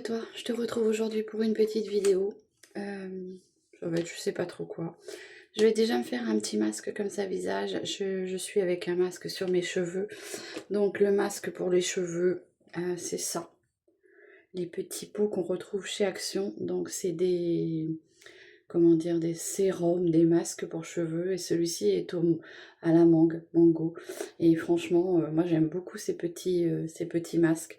toi, je te retrouve aujourd'hui pour une petite vidéo. Ça va être je sais pas trop quoi. Je vais déjà me faire un petit masque comme ça visage. Je suis avec un masque sur mes cheveux. Donc le masque pour les cheveux, c'est ça. Les petits pots qu'on retrouve chez Action. Donc c'est des, comment dire, des sérums, des masques pour cheveux. Et celui-ci est à la mango. Et franchement, moi j'aime beaucoup ces petits masques.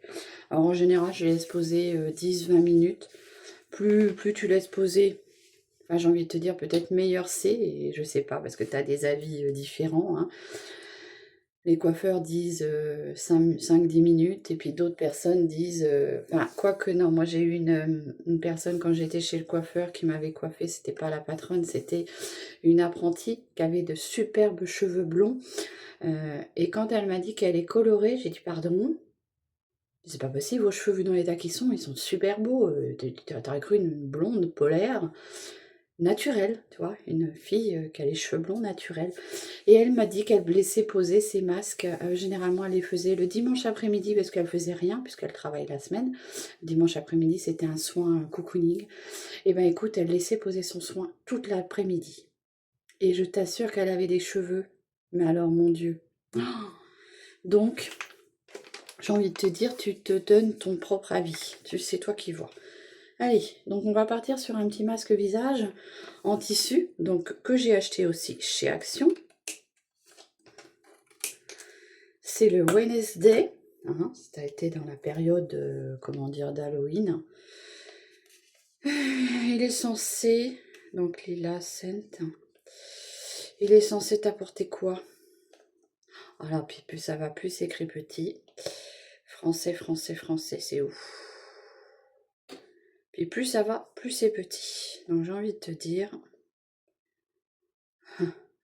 Alors en général, je les laisse poser 10-20 minutes. Plus tu laisses poser, enfin, j'ai envie de te dire peut-être meilleur c'est, et je sais pas, parce que tu as des avis différents, hein. Les coiffeurs disent 5-10 minutes, et puis d'autres personnes disent... enfin, quoique non, moi j'ai eu une personne quand j'étais chez le coiffeur qui m'avait coiffé, c'était pas la patronne, c'était une apprentie qui avait de superbes cheveux blonds. Et quand elle m'a dit qu'elle est colorée, j'ai dit pardon, c'est pas possible, vos cheveux dans l'état qu'ils sont, ils sont super beaux. T'aurais cru une blonde polaire naturelle, tu vois, une fille qui a les cheveux blonds naturels. Et elle m'a dit qu'elle laissait poser ses masques. Généralement, elle les faisait le dimanche après-midi parce qu'elle faisait rien, puisqu'elle travaille la semaine. Le dimanche après-midi, c'était un soin cocooning. Et ben écoute, elle laissait poser son soin toute l'après-midi. Et je t'assure qu'elle avait des cheveux. Mais alors, mon Dieu. Oh. Donc, j'ai envie de te dire, tu te donnes ton propre avis. C'est toi qui vois. Allez, donc on va partir sur un petit masque visage en tissu, donc que j'ai acheté aussi chez Action. C'est le Wednesday, hein, ça a été dans la période, comment dire, d'Halloween. Il est censé, donc Lila Scent, il est censé t'apporter quoi? Alors, puis plus ça va, plus c'est écrit petit. Français, français, français, c'est ouf. Puis plus ça va, plus c'est petit. Donc j'ai envie de te dire,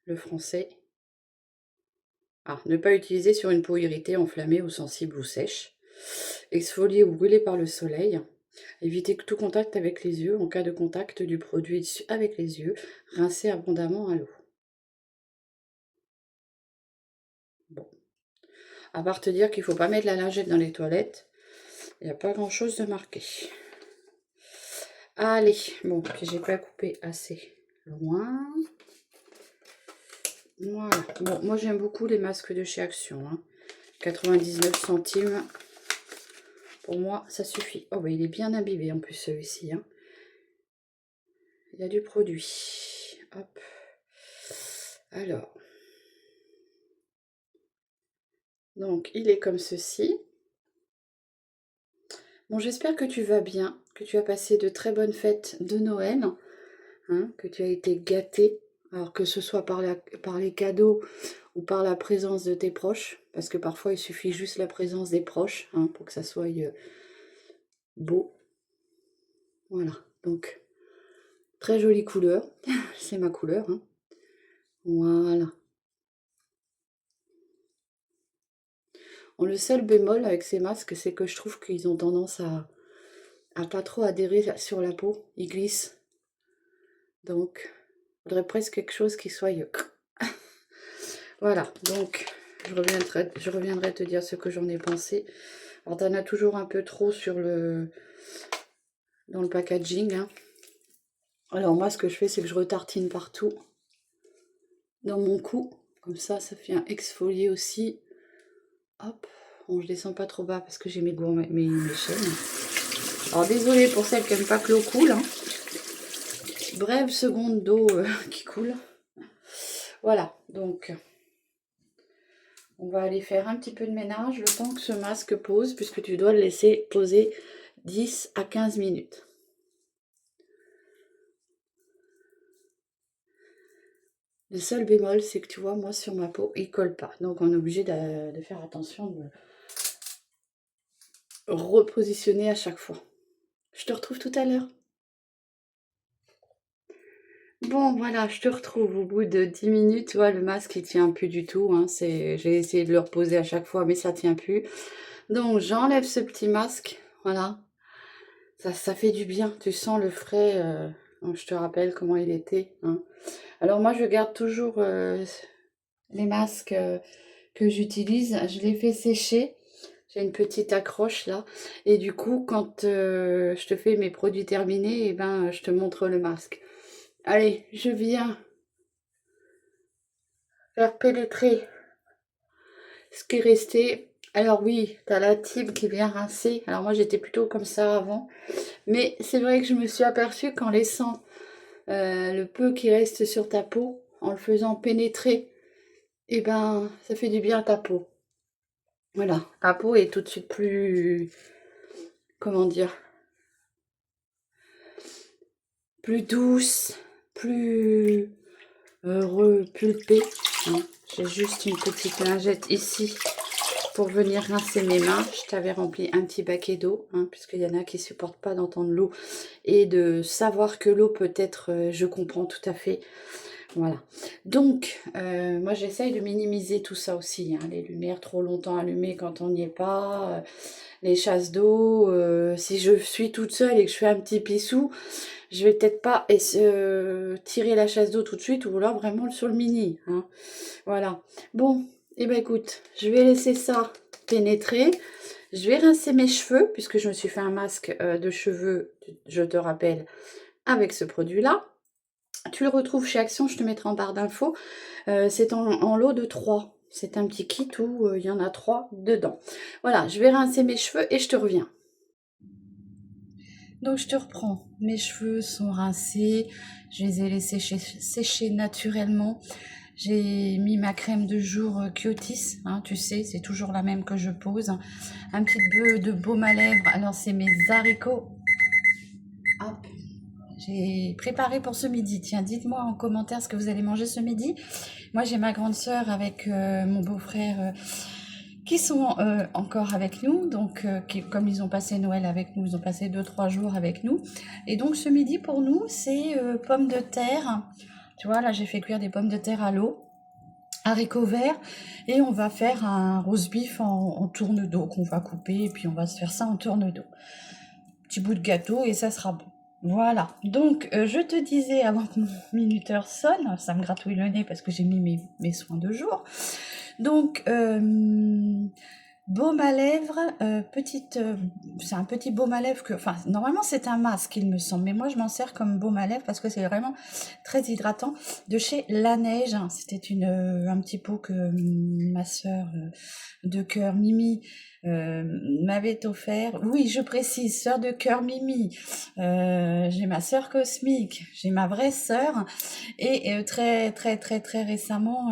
le français. Ne pas utiliser sur une peau irritée, enflammée ou sensible ou sèche. Exfolier ou brûler par le soleil. Éviter tout contact avec les yeux. En cas de contact du produit avec les yeux, rincer abondamment à l'eau. Bon. À part te dire qu'il ne faut pas mettre la lingette dans les toilettes. Il n'y a pas grand chose de marqué. Allez, bon, puis j'ai pas coupé assez loin. Voilà. Bon, moi j'aime beaucoup les masques de chez Action. 99 centimes. Pour moi, ça suffit. Oh, bah, il est bien imbibé en plus celui-ci. Il y a du produit. Hop. Alors. Donc, il est comme ceci. Bon, j'espère que tu vas bien, que tu as passé de très bonnes fêtes de Noël, que tu as été gâté, alors que ce soit par les cadeaux ou par la présence de tes proches, parce que parfois il suffit juste la présence des proches pour que ça soit beau. Voilà, donc très jolie couleur, c'est ma couleur. Voilà. Bon, le seul bémol avec ces masques, c'est que je trouve qu'ils ont tendance à pas trop adhérer sur la peau, ils glissent. Donc, il faudrait presque quelque chose qui soit... Voilà, donc je reviendrai te dire ce que j'en ai pensé. Alors, t'en as toujours un peu trop dans le packaging. Alors, moi, ce que je fais, c'est que je retartine partout dans mon cou. Comme ça vient exfolier aussi. Hop, bon, je descends pas trop bas parce que j'ai mes chaînes. Alors, désolée pour celles qui n'aiment pas que l'eau coule. Brève seconde d'eau qui coule. Voilà, donc on va aller faire un petit peu de ménage le temps que ce masque pose, puisque tu dois le laisser poser 10 à 15 minutes. Le seul bémol, c'est que tu vois, moi sur ma peau, il colle pas. Donc on est obligé de faire attention de repositionner à chaque fois. Je te retrouve tout à l'heure. Bon, voilà, je te retrouve au bout de 10 minutes. Tu vois, le masque, il tient plus du tout. J'ai essayé de le reposer à chaque fois, mais ça tient plus. Donc, j'enlève ce petit masque. Voilà. Ça fait du bien. Tu sens le frais. Je te rappelle comment il était. Alors, moi, je garde toujours les masques que j'utilise. Je les fais sécher J'ai une petite accroche là. Et du coup, quand je te fais mes produits terminés, et ben, je te montre le masque. Allez, je viens faire pénétrer ce qui est resté. Alors oui, t'as la tube qui vient rincer. Alors moi, j'étais plutôt comme ça avant. Mais c'est vrai que je me suis aperçue qu'en laissant le peu qui reste sur ta peau, en le faisant pénétrer, et ben, ça fait du bien à ta peau. Voilà, ta peau est tout de suite plus, comment dire, plus douce, plus repulpée. Hein. J'ai juste une petite lingette ici pour venir rincer mes mains. Je t'avais rempli un petit baquet d'eau, hein, puisqu'il y en a qui ne supportent pas d'entendre l'eau et de savoir que l'eau peut être, je comprends tout à fait. Voilà. Donc, moi j'essaye de minimiser tout ça aussi. Hein, les lumières trop longtemps allumées quand on n'y est pas, les chasses d'eau. Si je suis toute seule et que je fais un petit pissou, je vais peut-être pas tirer la chasse d'eau tout de suite ou alors vraiment sur le mini. Hein. Voilà. Bon, et ben écoute, je vais laisser ça pénétrer. Je vais rincer mes cheveux puisque je me suis fait un masque de cheveux, je te rappelle, avec ce produit-là. Tu le retrouves chez Action, je te mettrai en barre d'infos. C'est en lot de 3. C'est un petit kit où il y en a 3 dedans. Voilà, je vais rincer mes cheveux et je te reviens. Donc je te reprends. Mes cheveux sont rincés. Je les ai laissés sécher naturellement. J'ai mis ma crème de jour Kyotis. Hein, tu sais, c'est toujours la même que je pose. Un petit peu de baume à lèvres. Alors c'est mes haricots. Hop. J'ai préparé pour ce midi. Tiens, dites-moi en commentaire ce que vous allez manger ce midi. Moi, j'ai ma grande sœur avec mon beau-frère qui sont encore avec nous. Donc, comme ils ont passé Noël avec nous, ils ont passé 2-3 jours avec nous. Et donc, ce midi, pour nous, c'est pommes de terre. Tu vois, là, j'ai fait cuire des pommes de terre à l'eau, haricots verts. Et on va faire un roast beef en tourne d'eau qu'on va couper. Et puis, on va se faire ça en tourne d'eau. Petit bout de gâteau et ça sera bon. Voilà, donc je te disais avant que mon minuteur sonne, ça me gratouille le nez parce que j'ai mis mes soins de jour. Donc, baume à lèvres, c'est un petit baume à lèvres que, enfin, normalement c'est un masque il me semble, mais moi je m'en sers comme baume à lèvres parce que c'est vraiment très hydratant, de chez La Neige. C'était un petit pot que ma sœur de cœur Mimi m'avait offert. Oui, je précise, sœur de cœur Mimi. J'ai ma sœur cosmique, j'ai ma vraie sœur, et très très très très récemment,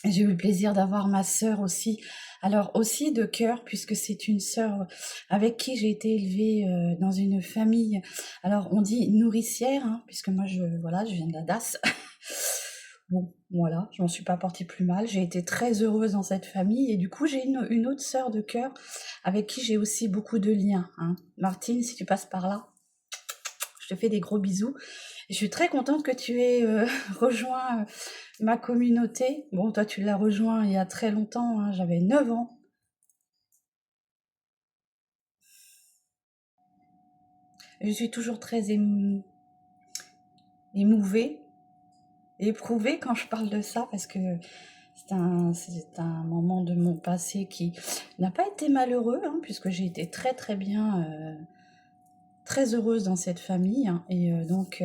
j'ai eu le plaisir d'avoir ma sœur aussi. Alors aussi de cœur, puisque c'est une sœur avec qui j'ai été élevée dans une famille. Alors on dit nourricière, hein, puisque moi je viens de la DAS. Bon, voilà, je m'en suis pas portée plus mal. J'ai été très heureuse dans cette famille et du coup j'ai une autre sœur de cœur avec qui j'ai aussi beaucoup de liens. Hein. Martine, si tu passes par là, je te fais des gros bisous. Et je suis très contente que tu aies rejoint ma communauté. Bon, toi tu l'as rejoint il y a très longtemps, hein, j'avais 9 ans. Et je suis toujours très émouvée, éprouvée quand je parle de ça parce que c'est un moment de mon passé qui n'a pas été malheureux, hein, puisque j'ai été très très bien, très heureuse dans cette famille. Hein, et donc,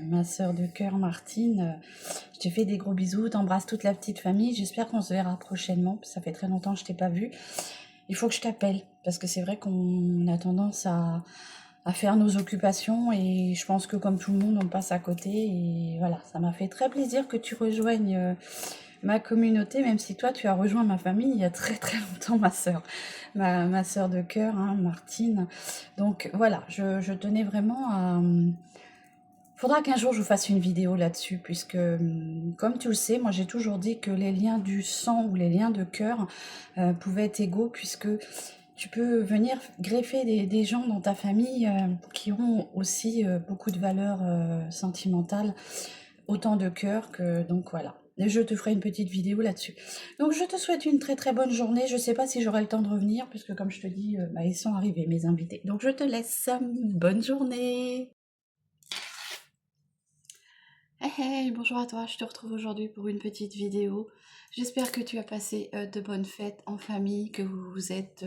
ma sœur de cœur Martine, je te fais des gros bisous, t'embrasse toute la petite famille. J'espère qu'on se verra prochainement, ça fait très longtemps que je t'ai pas vue. Il faut que je t'appelle, parce que c'est vrai qu'on a tendance à faire nos occupations et je pense que comme tout le monde, on passe à côté. Et voilà, ça m'a fait très plaisir que tu rejoignes ma communauté, même si toi, tu as rejoint ma famille il y a très très longtemps, ma sœur. Ma sœur de cœur, hein, Martine. Donc voilà, je tenais vraiment à... Faudra qu'un jour je vous fasse une vidéo là-dessus, puisque, comme tu le sais, moi j'ai toujours dit que les liens du sang ou les liens de cœur pouvaient être égaux, puisque tu peux venir greffer des gens dans ta famille qui ont aussi beaucoup de valeurs sentimentales, autant de cœur que... Donc voilà. Et je te ferai une petite vidéo là-dessus. Donc je te souhaite une très très bonne journée. Je ne sais pas si j'aurai le temps de revenir, puisque comme je te dis, ils sont arrivés, mes invités. Donc je te laisse. Bonne journée. Hey, hey, bonjour à toi, je te retrouve aujourd'hui pour une petite vidéo. J'espère que tu as passé de bonnes fêtes en famille, que vous vous êtes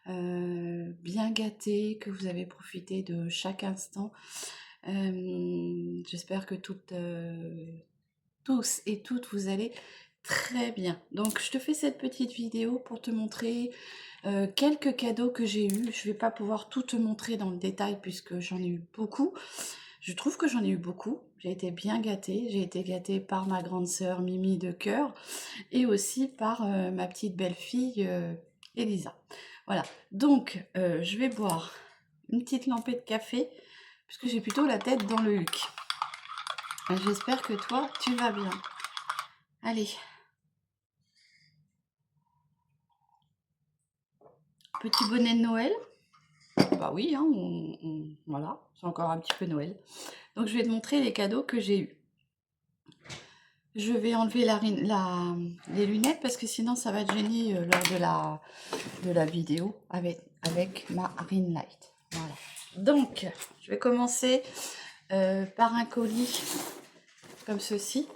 bien gâtés, que vous avez profité de chaque instant. J'espère que tous et toutes, vous allez très bien. Donc, je te fais cette petite vidéo pour te montrer quelques cadeaux que j'ai eus. Je ne vais pas pouvoir tout te montrer dans le détail puisque j'en ai eu beaucoup. Je trouve que j'en ai eu beaucoup. J'ai été bien gâtée. J'ai été gâtée par ma grande sœur Mimi de cœur et aussi par ma petite belle-fille Elisa. Voilà. Donc, je vais boire une petite lampée de café puisque j'ai plutôt la tête dans le huc. J'espère que toi, tu vas bien. Allez. Petit bonnet de Noël. Bah oui, hein, voilà, c'est encore un petit peu Noël. Donc je vais te montrer les cadeaux que j'ai eus. Je vais enlever les lunettes parce que sinon ça va te gêner lors de la vidéo avec ma ring light. Voilà. Donc, je vais commencer par un colis comme ceci.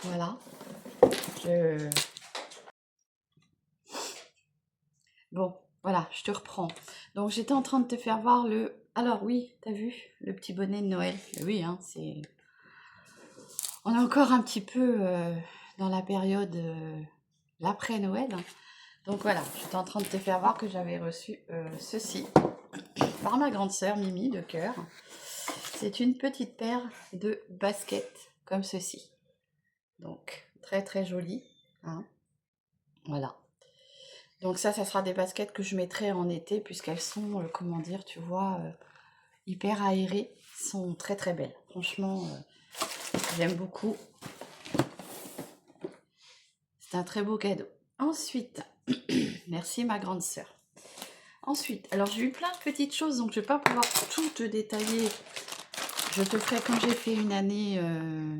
Voilà. Bon, voilà, je te reprends. Donc, j'étais en train de te faire voir le... Alors oui, t'as vu le petit bonnet de Noël. Oui, hein, c'est... On est encore un petit peu dans la période l'après-Noël. Donc voilà, j'étais en train de te faire voir que j'avais reçu ceci par ma grande sœur Mimi de cœur. C'est une petite paire de baskets comme ceci. Donc très très jolie. Hein. Voilà. Donc ça sera des baskets que je mettrai en été puisqu'elles sont, comment dire, tu vois, hyper aérées. Elles sont très très belles. Franchement, j'aime beaucoup. C'est un très beau cadeau. Ensuite, merci ma grande sœur. Ensuite, alors j'ai eu plein de petites choses, donc je ne vais pas pouvoir tout te détailler. Je te ferai comme j'ai fait une année,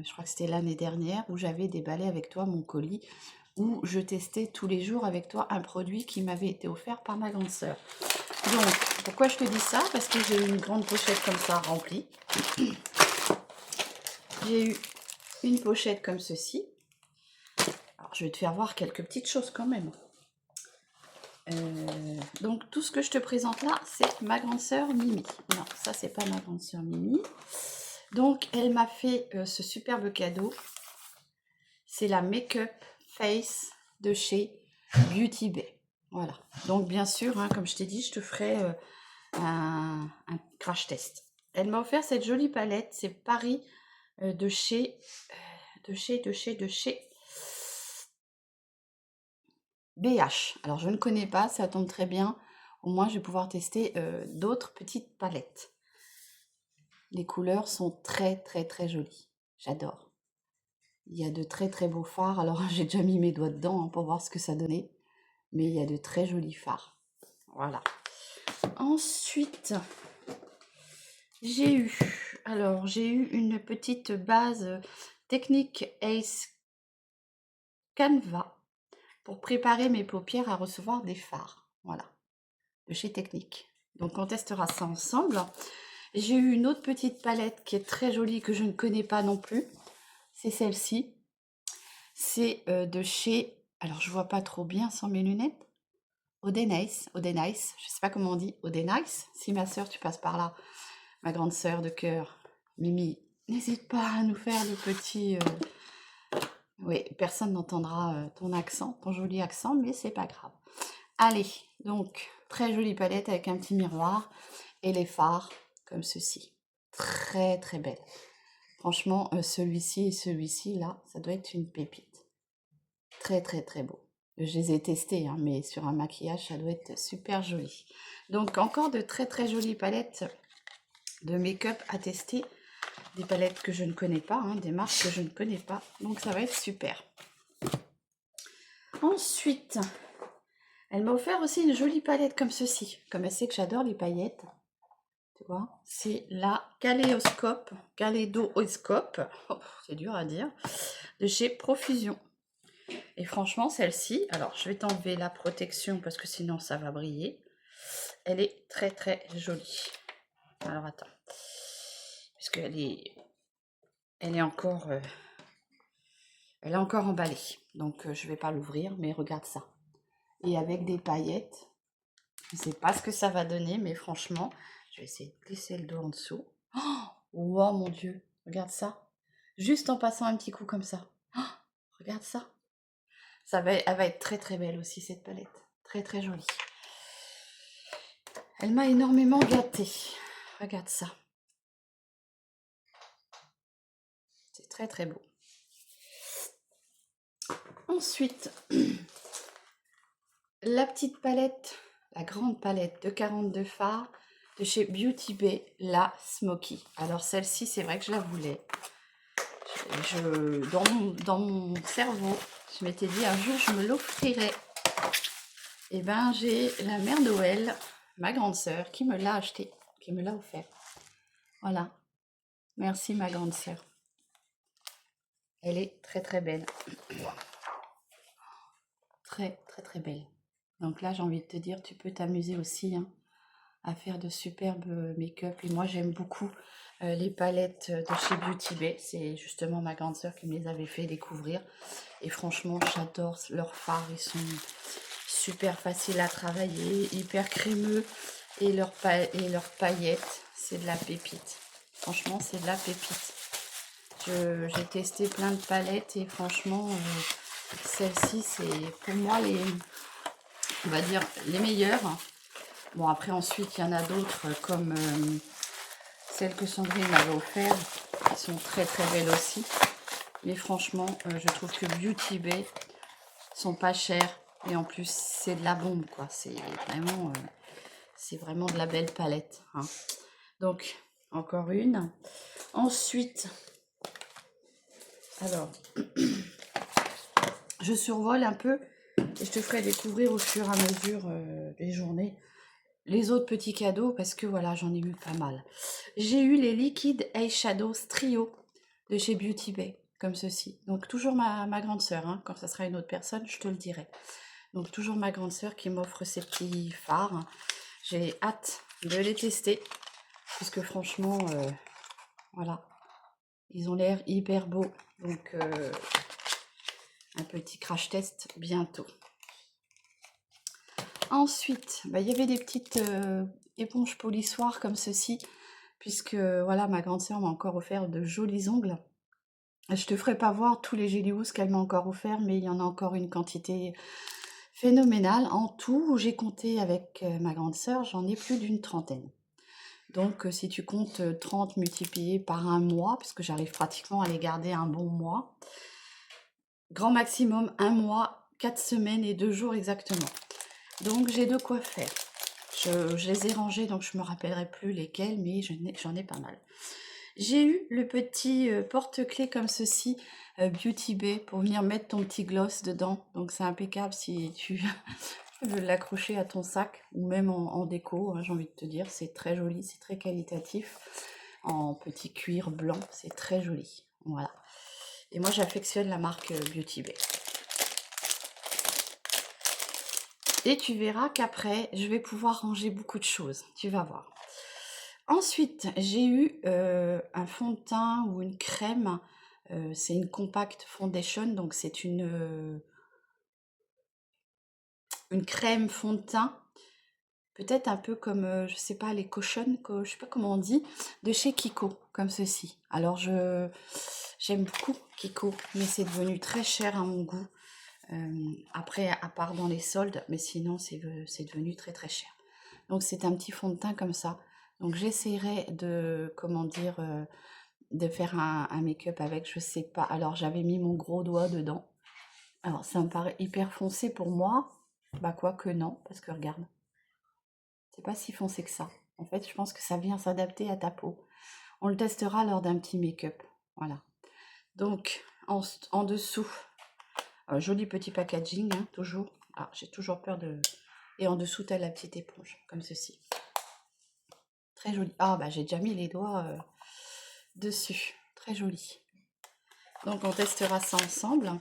je crois que c'était l'année dernière, où j'avais déballé avec toi mon colis, où je testais tous les jours avec toi un produit qui m'avait été offert par ma grande sœur. Donc, pourquoi je te dis ça? Parce que j'ai eu une grande pochette comme ça remplie. J'ai eu une pochette comme ceci. Alors, je vais te faire voir quelques petites choses quand même. Donc tout ce que je te présente là, c'est ma grande sœur Mimi. Non, ça c'est pas ma grande sœur Mimi. Donc elle m'a fait ce superbe cadeau. C'est la Make-up Face de chez Beauty Bay. Voilà. Donc bien sûr, hein, comme je t'ai dit, je te ferai un crash test. Elle m'a offert cette jolie palette. C'est Paris de chez BH. Alors je ne connais pas, ça tombe très bien. Au moins je vais pouvoir tester d'autres petites palettes. Les couleurs sont très très très jolies. J'adore. Il y a de très très beaux fards. Alors j'ai déjà mis mes doigts dedans hein, pour voir ce que ça donnait. Mais il y a de très jolis fards. Voilà. Ensuite, j'ai eu une petite base technique Ace Canva pour préparer mes paupières à recevoir des fards. Voilà. De chez Technique. Donc on testera ça ensemble. J'ai eu une autre petite palette qui est très jolie que je ne connais pas non plus. C'est celle-ci. C'est de chez... Alors je vois pas trop bien sans mes lunettes. Odenice. Je sais pas comment on dit. Odenice. Si ma soeur tu passes par là, ma grande sœur de cœur, Mimi, n'hésite pas à nous faire le petit... Oui, personne n'entendra ton accent, ton joli accent, mais c'est pas grave. Allez, donc, très jolie palette avec un petit miroir et les fards comme ceci. Très très belle. Franchement, celui-ci et celui-ci, là, ça doit être une pépite. Très très très beau. Je les ai testés, hein, mais sur un maquillage, ça doit être super joli. Donc, encore de très très jolies palettes de make-up à tester. Des palettes que je ne connais pas, hein, des marques que je ne connais pas. Donc, ça va être super. Ensuite, elle m'a offert aussi une jolie palette comme ceci. Comme elle sait que j'adore les paillettes. Tu vois, c'est la Kaléidoscope, oh, c'est dur à dire, de chez Profusion. Et franchement, celle-ci, alors je vais t'enlever la protection parce que sinon ça va briller. Elle est très très jolie. Alors attends. puisqu'elle elle est encore emballée. Donc je vais pas l'ouvrir, mais regarde ça. Et avec des paillettes, je sais pas ce que ça va donner, mais franchement, je vais essayer de glisser le dos en dessous. Oh, wow, mon Dieu, regarde ça. Juste en passant un petit coup comme ça. Oh, regarde ça. Elle va être très très belle aussi, cette palette. Très très jolie. Elle m'a énormément gâtée. Regarde ça. C'est très très beau. Ensuite, la petite palette, la grande palette de 42 fards de chez Beauty Bay, la Smoky. Alors celle-ci, c'est vrai que je la voulais. Dans mon cerveau, je m'étais dit un jour je me l'offrirai. Et ben j'ai la mère Noël, ma grande sœur, qui me l'a acheté, qui me l'a offert. Voilà. Merci ma grande sœur. Elle est très très belle. Très très très belle. Donc là j'ai envie de te dire, tu peux t'amuser aussi hein, à faire de superbes make-up. Et moi j'aime beaucoup les palettes de chez Beauty Bay. C'est justement ma grande sœur qui me les avait fait découvrir. Et franchement j'adore leurs fards. Ils sont super faciles à travailler, hyper crémeux. Et leurs paillettes, c'est de la pépite. Franchement c'est de la pépite. J'ai testé plein de palettes et franchement celle-ci c'est pour moi on va dire les meilleures. Bon après ensuite il y en a d'autres comme celles que Sandrine m'avait offert qui sont très très belles aussi. Mais franchement je trouve que Beauty Bay sont pas chères et en plus c'est de la bombe quoi. C'est vraiment de la belle palette. Hein. Donc encore une. Ensuite, alors je survole un peu et je te ferai découvrir au fur et à mesure des journées les autres petits cadeaux parce que voilà, j'en ai eu pas mal. J'ai eu les Liquid Eyeshadows Trio de chez Beauty Bay, comme ceci. Donc toujours ma grande sœur, hein, quand ça sera une autre personne, je te le dirai. Donc toujours ma grande sœur qui m'offre ces petits fards. J'ai hâte de les tester, puisque franchement, voilà, ils ont l'air hyper beaux. Donc un petit crash test bientôt. Ensuite, il y avait des petites éponges polissoirs comme ceci, puisque voilà, ma grande sœur m'a encore offert de jolis ongles. Je te ferai pas voir tous les Gélious qu'elle m'a encore offert, mais il y en a encore une quantité phénoménale. En tout, j'ai compté avec ma grande sœur, j'en ai plus d'une trentaine. Donc si tu comptes 30 multiplié par un mois, puisque j'arrive pratiquement à les garder un bon mois, grand maximum un mois, 4 semaines et 2 jours exactement. Donc j'ai de quoi faire. Je les ai rangés, donc je me rappellerai plus lesquels, mais j'en ai pas mal. J'ai eu le petit porte-clés comme ceci, Beauty Bay, pour venir mettre ton petit gloss dedans. Donc c'est impeccable si tu veux l'accrocher à ton sac, ou même en déco, hein, j'ai envie de te dire. C'est très joli, c'est très qualitatif. En petit cuir blanc, c'est très joli. Voilà. Et moi j'affectionne la marque Beauty Bay. Et tu verras qu'après, je vais pouvoir ranger beaucoup de choses. Tu vas voir. Ensuite, j'ai eu un fond de teint ou une crème. C'est une compact foundation. Donc, c'est une crème fond de teint. Peut-être un peu comme, je sais pas, les cautions, je sais pas comment on dit, de chez Kiko, comme ceci. Alors, j'aime beaucoup Kiko, mais c'est devenu très cher à mon goût. Après, à part dans les soldes, mais sinon c'est devenu très très cher. Donc c'est un petit fond de teint comme ça. Donc j'essaierai de, comment dire, de faire un make-up avec, je sais pas. Alors j'avais mis mon gros doigt dedans. Alors ça me paraît hyper foncé pour moi. Bah quoique non, parce que regarde, c'est pas si foncé que ça. En fait, je pense que ça vient s'adapter à ta peau. On le testera lors d'un petit make-up. Voilà. Donc en dessous, joli petit packaging, hein, toujours. Ah, j'ai toujours peur de... Et en dessous, tu as la petite éponge, comme ceci. Très joli. Ah, bah j'ai déjà mis les doigts dessus. Très joli. Donc, on testera ça ensemble.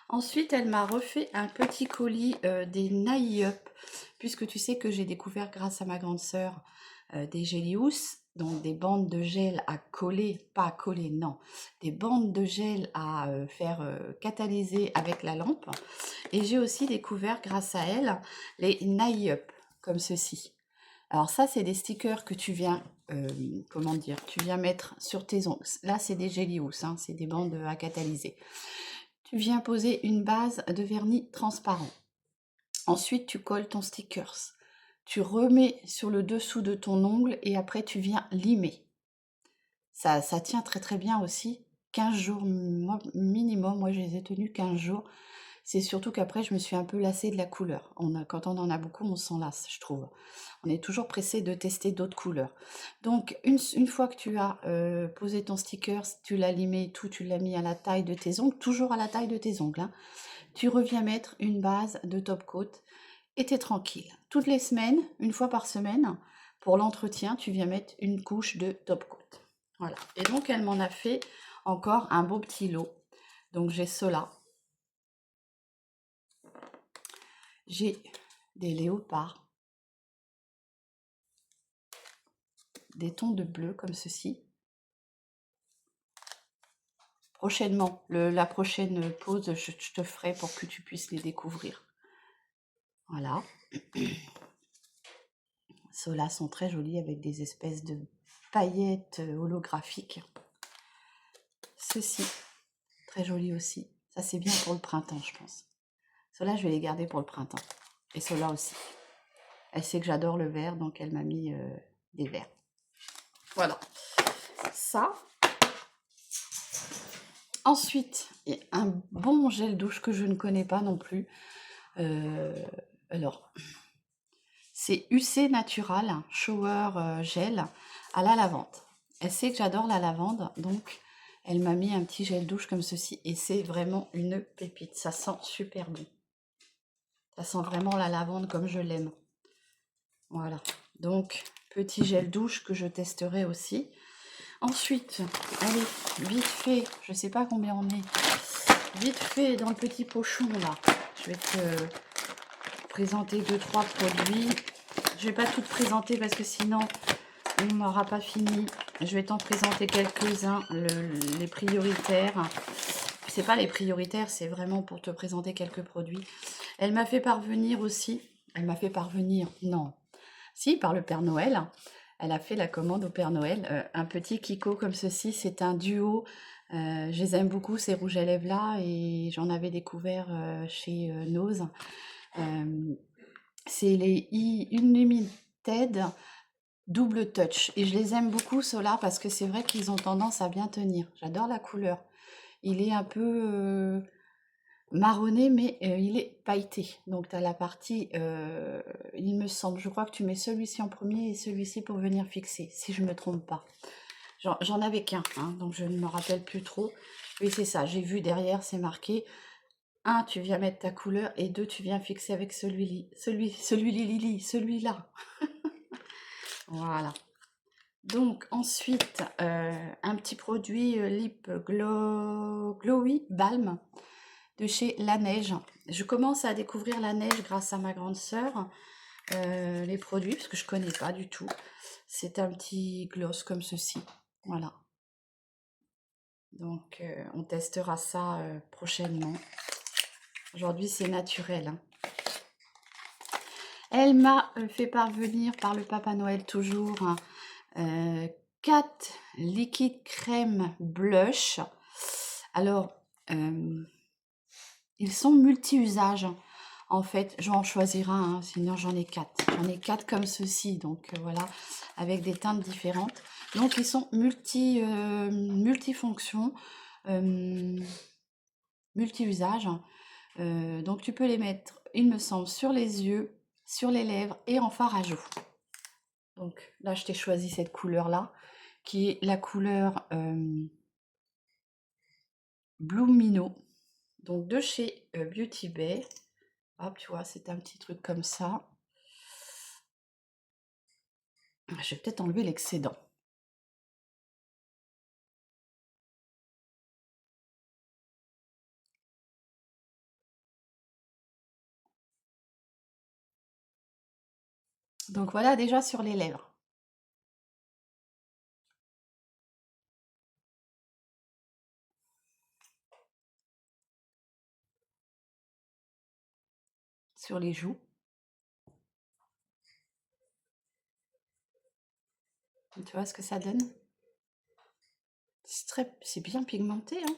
Ensuite, elle m'a refait un petit colis des Naï Up, puisque tu sais que j'ai découvert grâce à ma grande sœur des Gélious. donc des bandes de gel à coller, pas à coller, non, des bandes de gel à faire catalyser avec la lampe. Et j'ai aussi découvert grâce à elle les Nail Up, comme ceci. Alors ça, c'est des stickers que tu viens, comment dire, tu viens mettre sur tes ongles. Là, c'est des Jelly House, hein, c'est des bandes à catalyser. Tu viens poser une base de vernis transparent. Ensuite, tu colles ton stickers. Tu remets sur le dessous de ton ongle et après, tu viens limer. Ça tient très très bien aussi. 15 jours minimum, moi je les ai tenus 15 jours. C'est surtout qu'après, je me suis un peu lassée de la couleur. Quand on en a beaucoup, on s'en lasse, je trouve. On est toujours pressé de tester d'autres couleurs. Donc, une fois que tu as posé ton sticker, tu l'as limé et tout, tu l'as mis à la taille de tes ongles, toujours à la taille de tes ongles, hein, tu reviens mettre une base de top coat et t'es tranquille. Toutes les semaines, une fois par semaine, pour l'entretien, tu viens mettre une couche de top coat. Voilà. Et donc, elle m'en a fait encore un beau petit lot. Donc, j'ai cela. J'ai des léopards, des tons de bleu comme ceci. Prochainement, la prochaine pause, je te ferai pour que tu puisses les découvrir. Voilà. Ceux-là sont très jolis avec des espèces de paillettes holographiques. Ceux-ci, très jolis aussi. Ça, c'est bien pour le printemps, je pense. Ceux-là, je vais les garder pour le printemps. Et ceux-là aussi. Elle sait que j'adore le vert, donc elle m'a mis des verts. Voilà. Ça. Ensuite, il y a un bon gel douche que je ne connais pas non plus. Alors, c'est UC Natural Shower Gel à la lavande. Elle sait que j'adore la lavande, donc elle m'a mis un petit gel douche comme ceci. Et c'est vraiment une pépite. Ça sent super bon. Ça sent vraiment la lavande comme je l'aime. Voilà. Donc, petit gel douche que je testerai aussi. Ensuite, allez, vite fait, je sais pas combien on est, vite fait dans le petit pochon là, je vais te présenter 2-3 produits. Je vais pas tout présenter parce que sinon on n'aura pas fini. Je vais t'en présenter quelques-uns, les prioritaires. C'est pas les prioritaires, c'est vraiment pour te présenter quelques produits. Elle m'a fait parvenir aussi, non, si, par le Père Noël. Elle a fait la commande au Père Noël. Un petit Kiko comme ceci, c'est un duo. Je les aime beaucoup, ces rouges à lèvres là, et j'en avais découvert chez Nose. C'est les Unlimited Double Touch. Et je les aime beaucoup, ceux-là, parce que c'est vrai qu'ils ont tendance à bien tenir. J'adore la couleur. Il est un peu marronné, mais il est pailleté. Donc tu as la partie, il me semble, je crois que tu mets celui-ci en premier et celui-ci pour venir fixer, si je ne me trompe pas. J'en avais qu'un, hein, donc je ne me rappelle plus trop. Oui, c'est ça, j'ai vu derrière, c'est marqué. 1, tu viens mettre ta couleur, et 2, tu viens fixer avec celui-là. Voilà. Donc ensuite, un petit produit Lip Glowy Balm de chez La Neige. Je commence à découvrir La Neige grâce à ma grande sœur, les produits, parce que je connais pas du tout. C'est un petit gloss comme ceci, voilà. Donc on testera ça prochainement. Aujourd'hui c'est naturel, hein. Elle m'a fait parvenir par le Papa Noël toujours 4 liquides crème blush. Alors, ils sont multi-usages. En fait, je vais en choisir un, hein, sinon j'en ai 4. J'en ai 4 comme ceci, donc voilà, avec des teintes différentes. Donc ils sont multifonctions, multi-usages. Donc tu peux les mettre, il me semble, sur les yeux, sur les lèvres et en fard à joues. Donc là, je t'ai choisi cette couleur-là, qui est la couleur Blue Minnow, donc de chez Beauty Bay. Hop, tu vois, c'est un petit truc comme ça. Je vais peut-être enlever l'excédent. Donc voilà, déjà sur les lèvres. sur les joues. Tu vois ce que ça donne? C'est bien pigmenté, hein.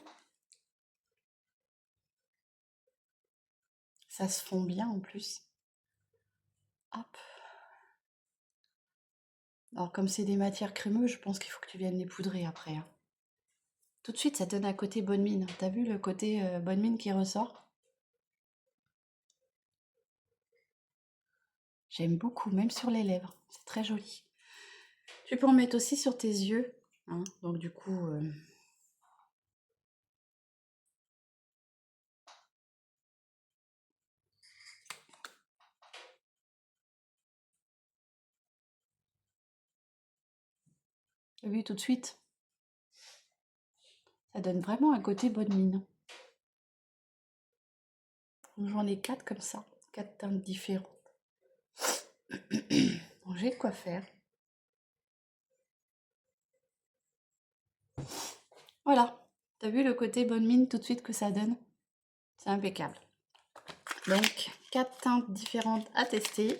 Ça se fond bien en plus. Hop. Alors comme c'est des matières crémeuses, je pense qu'il faut que tu viennes les poudrer après, hein. Tout de suite, ça donne un côté bonne mine. T'as vu le côté bonne mine qui ressort? J'aime beaucoup, même sur les lèvres. C'est très joli. Tu peux en mettre aussi sur tes yeux, hein. Donc du coup... T'as vu tout de suite? Ça donne vraiment un côté bonne mine. J'en ai 4 comme ça, 4 teintes différentes. Donc j'ai de quoi faire. Voilà, t'as vu le côté bonne mine tout de suite que ça donne? C'est impeccable. Donc 4 teintes différentes à tester.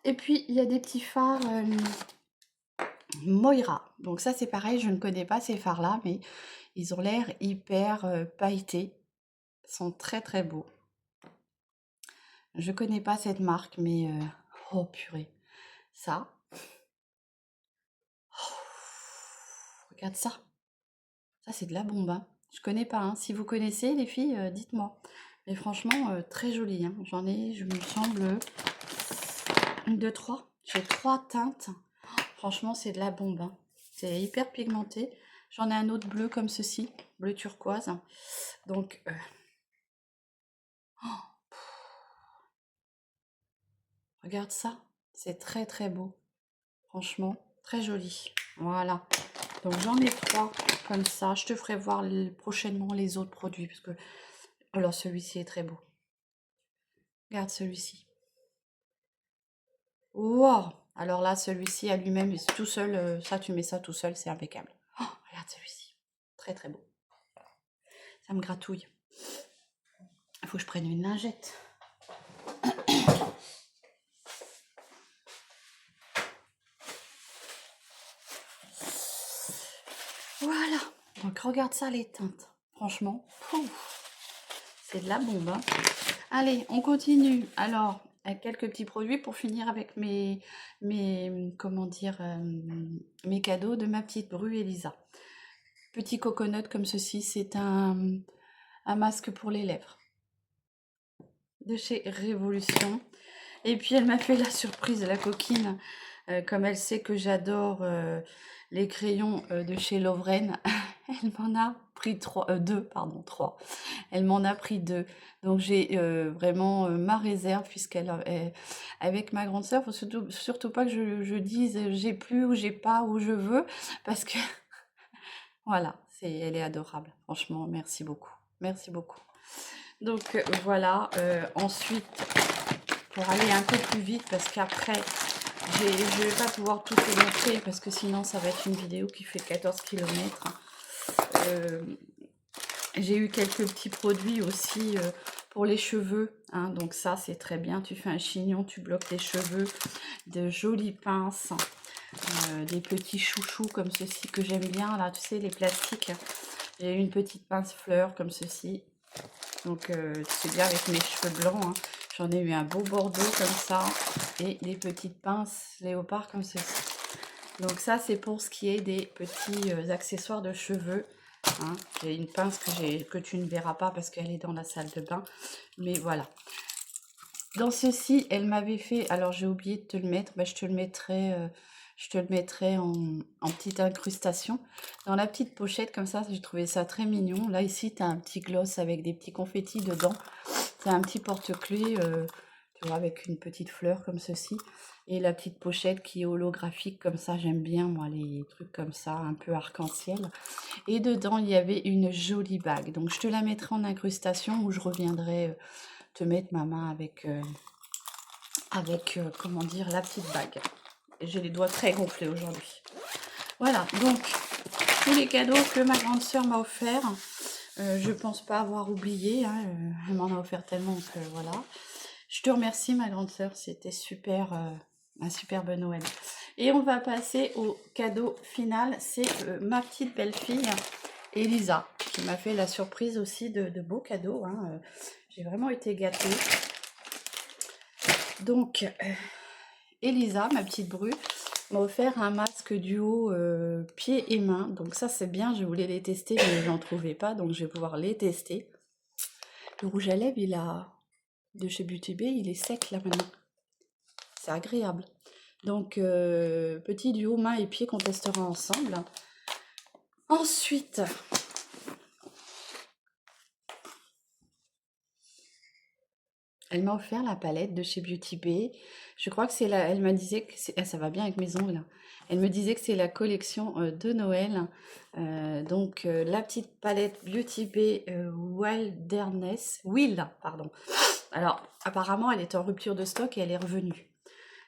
Et puis il y a des petits fards Moira. Donc ça c'est pareil, je ne connais pas ces fards là, mais ils ont l'air hyper pailletés. Ils sont très très beaux. Je connais pas cette marque, mais oh purée, ça. Oh, regarde ça. Ça c'est de la bombe, hein. Je connais pas, hein. Si vous connaissez les filles, dites-moi. Mais franchement, très joli, hein. J'en ai, je me semble, 1, 2, 3. J'ai 3 teintes. Franchement, c'est de la bombe, hein. C'est hyper pigmenté. J'en ai un autre bleu comme ceci, bleu turquoise. Donc, regarde ça. C'est très très beau. Franchement, très joli. Voilà. Donc j'en ai 3 comme ça. Je te ferai voir prochainement les autres produits. Parce que, alors celui-ci est très beau. Regarde celui-ci. Wow! Alors là, celui-ci à lui-même, tout seul, ça tu mets ça tout seul, c'est impeccable. Oh, regarde celui-ci. Très très beau. Ça me gratouille. Il faut que je prenne une lingette. Voilà. Donc regarde ça les teintes. Franchement, c'est de la bombe, hein. Allez, on continue. Alors, quelques petits produits pour finir avec comment dire, mes cadeaux de ma petite bru Elisa. Petit coconut comme ceci, c'est un masque pour les lèvres de chez Révolution. Et puis elle m'a fait la surprise, la coquine, comme elle sait que j'adore les crayons de chez Lovren, elle m'en a pris 2, pardon, 3. Elle m'en a pris 2. Donc j'ai vraiment ma réserve, avec ma grande sœur, il faut surtout pas que je dise j'ai plus ou j'ai pas ou je veux, parce que voilà, elle est adorable. Franchement, merci beaucoup. Merci beaucoup. Donc voilà, ensuite, pour aller un peu plus vite, parce qu'après, je ne vais pas pouvoir tout te montrer, parce que sinon, ça va être une vidéo qui fait 14 km. J'ai eu quelques petits produits aussi pour les cheveux, hein, donc ça, c'est très bien. Tu fais un chignon, tu bloques les cheveux, de jolies pinces, des petits chouchous comme ceci que j'aime bien, là, tu sais, les plastiques. J'ai une petite pince fleur comme ceci. Donc, c'est bien avec mes cheveux blancs, hein. J'en ai eu un beau bordeaux comme ça. Et des petites pinces léopard comme ceci. Donc ça, c'est pour ce qui est des petits accessoires de cheveux, hein. J'ai une pince que tu ne verras pas parce qu'elle est dans la salle de bain. Mais voilà. Dans ceci, elle m'avait fait... Alors, j'ai oublié de te le mettre. Bah, je te le mettrai en petite incrustation. Dans la petite pochette, comme ça, j'ai trouvé ça très mignon. Là, ici, tu as un petit gloss avec des petits confettis dedans. C'est un petit porte-clés, tu vois, avec une petite fleur comme ceci. Et la petite pochette qui est holographique, comme ça, j'aime bien, moi, les trucs comme ça, un peu arc-en-ciel. Et dedans, il y avait une jolie bague. Donc, je te la mettrai en incrustation où je reviendrai te mettre ma main avec comment dire, la petite bague. J'ai les doigts très gonflés aujourd'hui. Voilà, donc tous les cadeaux que ma grande sœur m'a offert. Je pense pas avoir oublié, hein, elle m'en a offert tellement que voilà. Je te remercie ma grande sœur, c'était super, un superbe Noël. Et on va passer au cadeau final, c'est ma petite belle-fille, Elisa, qui m'a fait la surprise aussi de beaux cadeaux, hein. J'ai vraiment été gâtée. Donc, Elisa, ma petite bru, m'a offert un masque duo pieds et mains. Donc ça c'est bien, je voulais les tester mais j'en trouvais pas, donc je vais pouvoir les tester. Le rouge à lèvres, de chez Beauty Bay, il est sec là maintenant. C'est agréable. Donc petit duo mains et pieds qu'on testera ensemble. Ensuite, elle m'a offert la palette de chez Beauty Bay. Je crois que c'est la... Elle m'a disait que c'est... Ah, ça va bien avec mes ongles. Elle me disait que c'est la collection de Noël. Donc la petite palette Beauty Bay Wilderness. Pardon. Alors apparemment elle est en rupture de stock et elle est revenue.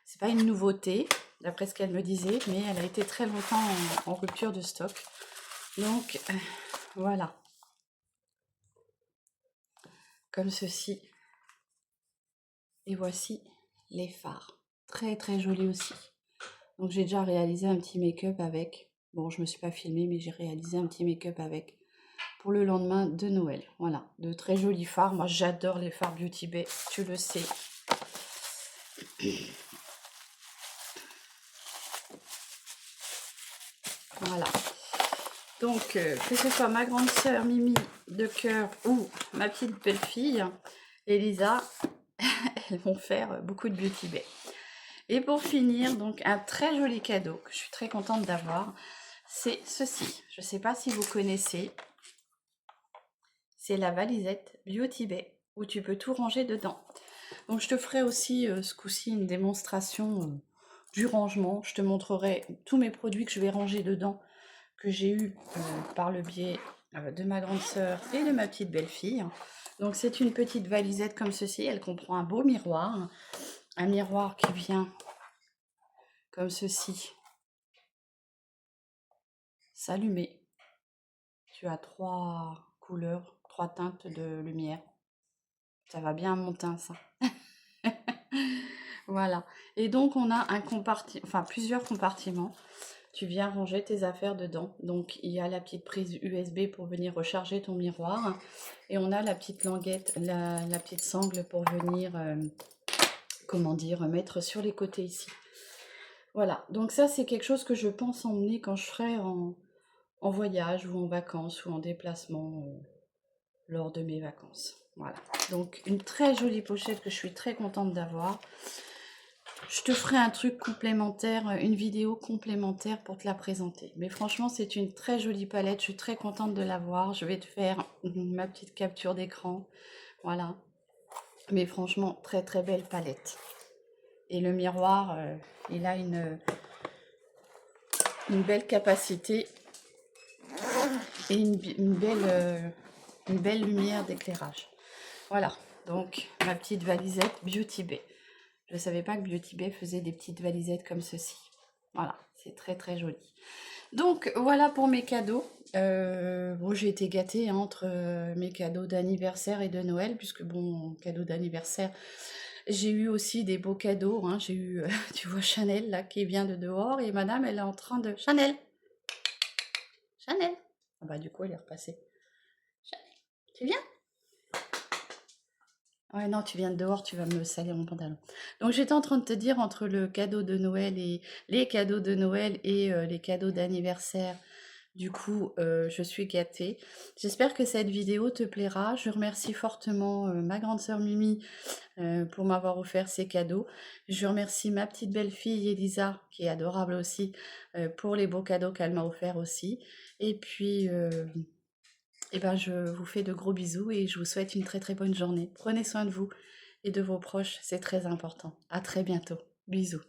C'est pas une nouveauté, d'après ce qu'elle me disait, mais elle a été très longtemps en rupture de stock. Donc voilà. Comme ceci. Et voici les fards. Très très jolis aussi. Donc j'ai déjà réalisé un petit make-up avec. Bon, je me suis pas filmée, mais j'ai réalisé un petit make-up avec. Pour le lendemain de Noël. Voilà, de très jolis fards. Moi j'adore les fards Beauty Bay, tu le sais. Voilà. Donc, que ce soit ma grande sœur Mimi de cœur ou ma petite belle-fille, Elisa, elles vont faire beaucoup de Beauty Bay. Et pour finir, donc un très joli cadeau que je suis très contente d'avoir, c'est ceci. Je ne sais pas si vous connaissez. C'est la valisette Beauty Bay où tu peux tout ranger dedans. Donc je te ferai aussi ce coup-ci une démonstration du rangement. Je te montrerai tous mes produits que je vais ranger dedans, que j'ai eu par le biais de ma grande sœur et de ma petite belle-fille. Donc c'est une petite valisette comme ceci. Elle comprend un beau miroir. Un miroir qui vient comme ceci s'allumer. Tu as 3 couleurs, 3 teintes de lumière. Ça va bien à mon teint, ça. Voilà. Et donc, on a plusieurs compartiments. Tu viens ranger tes affaires dedans. Donc, il y a la petite prise USB pour venir recharger ton miroir. Et on a la petite languette, la petite sangle pour venir, mettre sur les côtés ici. Voilà. Donc, ça, c'est quelque chose que je pense emmener quand je serai en voyage ou en vacances ou en déplacement lors de mes vacances. Voilà. Donc, une très jolie pochette que je suis très contente d'avoir. Je te ferai un truc complémentaire, une vidéo complémentaire pour te la présenter. Mais franchement, c'est une très jolie palette. Je suis très contente de l'avoir. Je vais te faire ma petite capture d'écran. Voilà. Mais franchement, très très belle palette. Et le miroir, il a une belle capacité et une belle lumière d'éclairage. Voilà. Donc, ma petite valisette Beauty Bay. Je ne savais pas que Beauty Bay faisait des petites valisettes comme ceci. Voilà, c'est très très joli. Donc voilà pour mes cadeaux. Bon, j'ai été gâtée entre mes cadeaux d'anniversaire et de Noël, puisque bon, cadeau d'anniversaire, j'ai eu aussi des beaux cadeaux. Hein. J'ai eu, tu vois, Chanel là qui vient de dehors et madame, elle est en train de... Chanel. Ah bah du coup, elle est repassée. Chanel, tu viens? Ouais, non, tu viens de dehors, tu vas me salir mon pantalon. Donc, j'étais en train de te dire, entre le cadeau de Noël et les cadeaux de Noël et les cadeaux d'anniversaire, du coup, je suis gâtée. J'espère que cette vidéo te plaira. Je remercie fortement ma grande sœur Mimi pour m'avoir offert ces cadeaux. Je remercie ma petite belle-fille Elisa, qui est adorable aussi, pour les beaux cadeaux qu'elle m'a offerts aussi. Et puis... eh ben, je vous fais de gros bisous et je vous souhaite une très très bonne journée. Prenez soin de vous et de vos proches, c'est très important. À très bientôt. Bisous.